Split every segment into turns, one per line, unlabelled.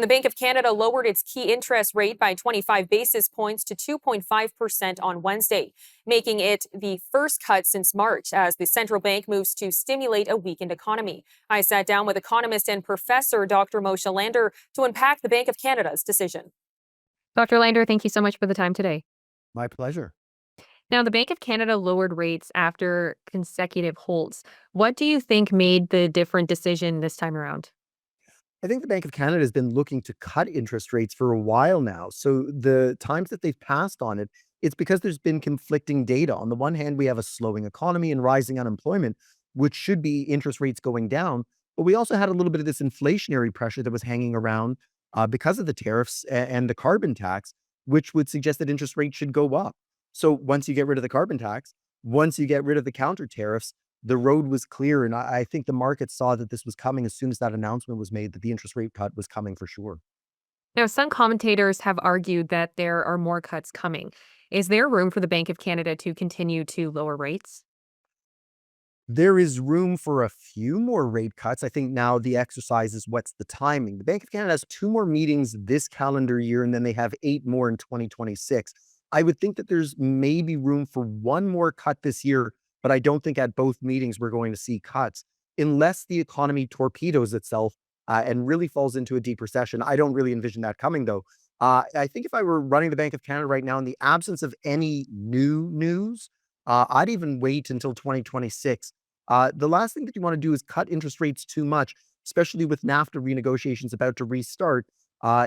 And the Bank of Canada lowered its key interest rate by 25 basis points to 2.5% on Wednesday, making it the first cut since March as the central bank moves to stimulate a weakened economy. I sat down with economist and professor Dr. Moshe Lander to unpack the Bank of Canada's decision.
Dr. Lander, thank you so much for the time today.
My pleasure.
Now, the Bank of Canada lowered rates after consecutive holds. What do you think made the different decision this time around?
I think the Bank of Canada has been looking to cut interest rates for a while now. So the times that they've passed on it, it's because there's been conflicting data. On the one hand, we have a slowing economy and rising unemployment, which should be interest rates going down. But we also had a little bit of this inflationary pressure that was hanging around because of the tariffs and the carbon tax, which would suggest that interest rates should go up. So once you get rid of the carbon tax, once you get rid of the counter tariffs, the road was clear. And I think the market saw that this was coming as soon as that announcement was made that the interest rate cut was coming for sure.
Now, some commentators have argued that there are more cuts coming. Is there room for the Bank of Canada to continue to lower rates?
There is room for a few more rate cuts. I think now the exercise is what's the timing. The Bank of Canada has two more meetings this calendar year, and then they have eight more in 2026. I would think that there's maybe room for one more cut this year, but I don't think at both meetings we're going to see cuts unless the economy torpedoes itself and really falls into a deep recession. I don't really envision that coming, though. I think if I were running the Bank of Canada right now, in the absence of any new news, I'd even wait until 2026. The last thing that you want to do is cut interest rates too much, especially with NAFTA renegotiations about to restart.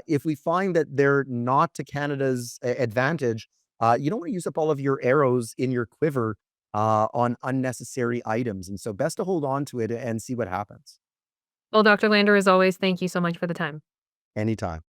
If we find that they're not to Canada's advantage, you don't want to use up all of your arrows in your quiver on unnecessary items. And so, best to hold on to it and see what happens
Well, Dr. Lander, as always, thank you so much for the time.
anytime.